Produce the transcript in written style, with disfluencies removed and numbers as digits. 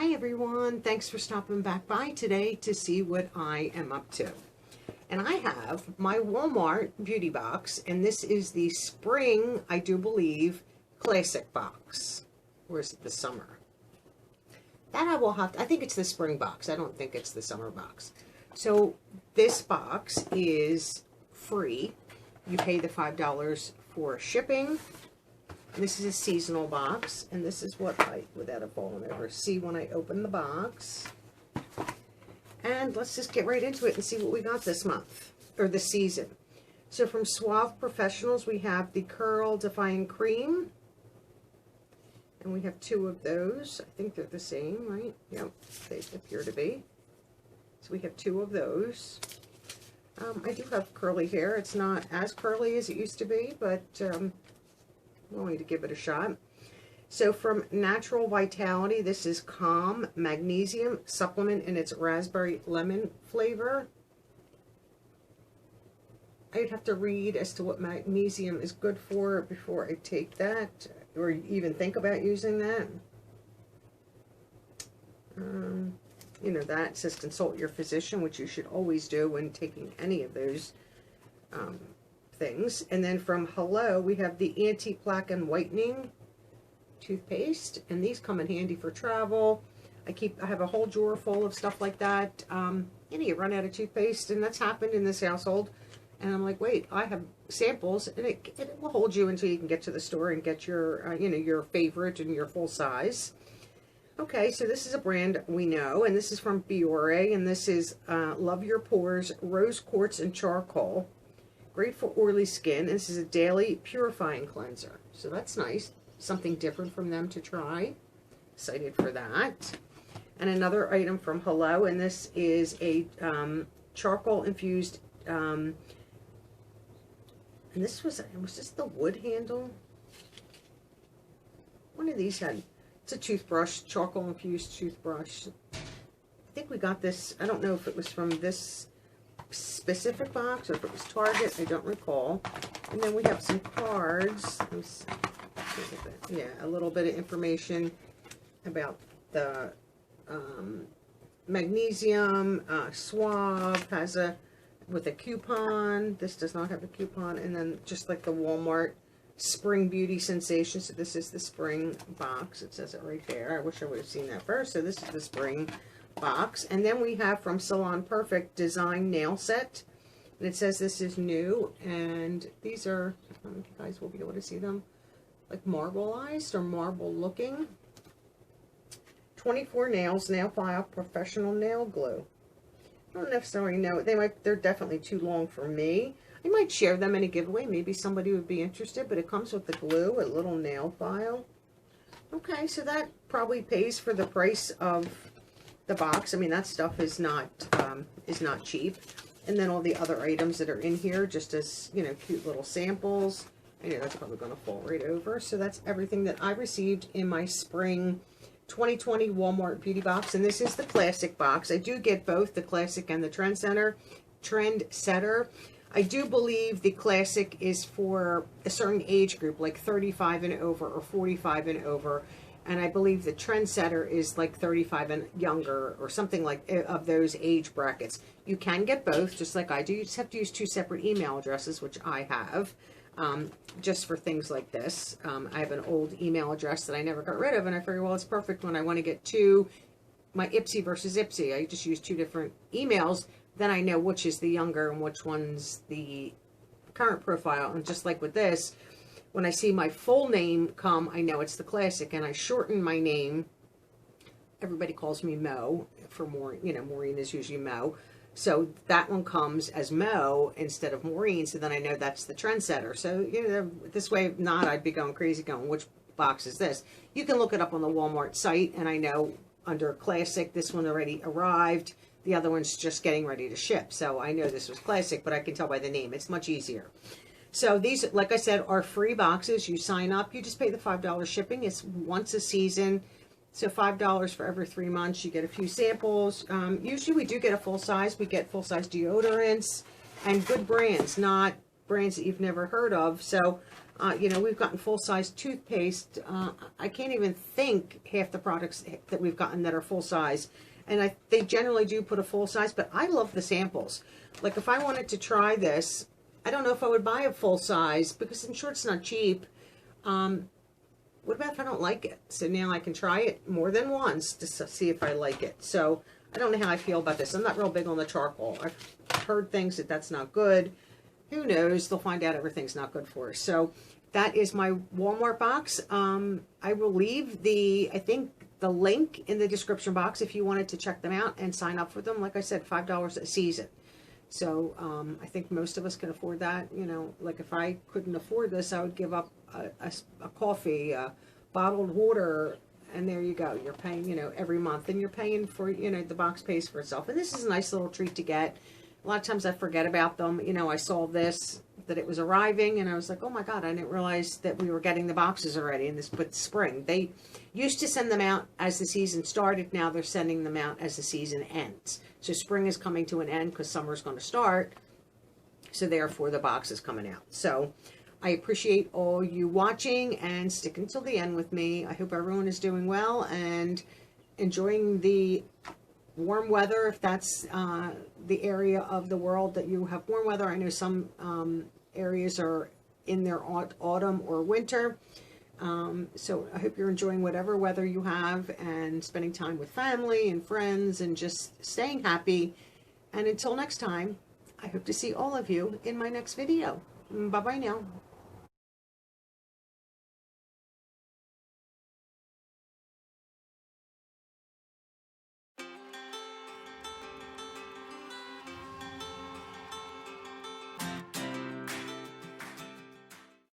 Hi everyone, thanks for stopping back by today to see what I am up to. And I have my Walmart beauty box, and this is the spring, I do believe, classic box. Or is it the summer? That I will have to, I think it's the spring box. I don't think it's the summer box. So this box is free. You pay the $5 for shipping. This is a seasonal box, and this is what I, without it falling over, see when I open the box. And let's just get right into it and see what we got this month, or this season. So from Suave Professionals, we have the Curl Defying Cream. And we have two of those. I think they're the same, right? Yep, they appear to be. So we have two of those. I do have curly hair. It's not as curly as it used to be, but I'm willing to give it a shot. So from Natural Vitality, this is Calm Magnesium Supplement in its Raspberry Lemon flavor. I'd have to read as to what magnesium is good for before I take that, or even think about using that. You know, that says consult your physician, which you should always do when taking any of those things. And then from Hello, we have the Anti-Plaque and Whitening toothpaste, and these come in handy for travel. I have a whole drawer full of stuff like that. You know, you run out of toothpaste, and that's happened in this household. And I'm like, wait, I have samples, and it will hold you until you can get to the store and get your, you know, your favorite and your full size. Okay, so this is a brand we know, and this is from Biore, and this is Love Your Pores Rose Quartz and Charcoal. Great for oily skin, and this is a daily purifying cleanser. So that's nice. Something different from them to try. Excited for that. And another item from Hello, and this is a charcoal infused, and this was this the wood handle? One of these had, it's a toothbrush, charcoal infused toothbrush. I think we got this, I don't know if it was from this specific box or if it was Target, I don't recall. And then we have some cards. Let me see. Yeah, a little bit of information about the magnesium. Suave has a, with a coupon. This does not have a coupon. And then just like the Walmart Spring Beauty Sensation. So this is the spring box. It says it right there. I wish I would have seen that first. So this is the spring box. And then we have from Salon Perfect Design Nail Set. And it says this is new. And these are, I don't know if you guys will be able to see them, like marbleized or marble looking. 24 nails, nail file, professional nail glue. I don't necessarily know. They're definitely too long for me. I might share them in a giveaway. Maybe somebody would be interested, but it comes with the glue, a little nail file. Okay, so that probably pays for the price of the box. I mean, that stuff is not cheap. And then all the other items that are in here, just as, you know, cute little samples. I know that's probably going to fall right over. So that's everything that I received in my spring 2020 Walmart beauty box, and this is the classic box. I do get both the classic and the trendsetter. I do believe the classic is for a certain age group, like 35 and over or 45 and over, and I believe the trendsetter is like 35 and younger or something like of those age brackets. You can get both, just like I do. You just have to use two separate email addresses, which I have. Just for things like this. I have an old email address that I never got rid of, and I figured, well, it's perfect when I want to get to my Ipsy versus Ipsy. I just use two different emails, then I know which is the younger and which one's the current profile. And just like with this, when I see my full name come, I know it's the classic, and I shorten my name. Everybody calls me Mo for more, you know, Maureen is usually Mo. So that one comes as Mo instead of Maureen, so then I know that's the trendsetter. So, you know, this way, if not, I'd be going crazy going, which box is this? You can look it up on the Walmart site, and I know under Classic, this one already arrived. The other one's just getting ready to ship. So I know this was Classic, but I can tell by the name. It's much easier. So these, like I said, are free boxes. You sign up. You just pay the $5 shipping. It's once a season. So $5 for every 3 months. You get a few samples. Usually we do get a full size. We get full size deodorants and good brands, not brands that you've never heard of. So You know, we've gotten full-size toothpaste. I can't even think half the products that we've gotten that are full-size. And they generally do put a full-size, but I love the samples. Like, if I wanted to try this, I don't know if I would buy a full-size, because I'm sure it's not cheap. What about if I don't like it? So now I can try it more than once to see if I like it. So I don't know how I feel about this. I'm not real big on the charcoal. I've heard things that that's not good. Who knows? They'll find out everything's not good for us. So that is my Walmart box. I will leave I think the link in the description box if you wanted to check them out and sign up for them. Like I said, $5 a season. So I think most of us can afford that. You know, like if I couldn't afford this, I would give up a coffee, bottled water, and there you go. You're paying, you know, every month, and you're paying for, you know, the box pays for itself. And this is a nice little treat to get. A lot of times I forget about them. You know, I saw this, that it was arriving, and I was like, oh my God, I didn't realize that we were getting the boxes already in this, but spring. They used to send them out as the season started. Now they're sending them out as the season ends. So spring is coming to an end because summer's going to start. So therefore the box is coming out. So I appreciate all you watching and sticking till the end with me. I hope everyone is doing well and enjoying the warm weather, if that's the area of the world that you have warm weather. I know some areas are in their autumn or winter. So I hope you're enjoying whatever weather you have and spending time with family and friends and just staying happy. And until next time, I hope to see all of you in my next video. Bye-bye now.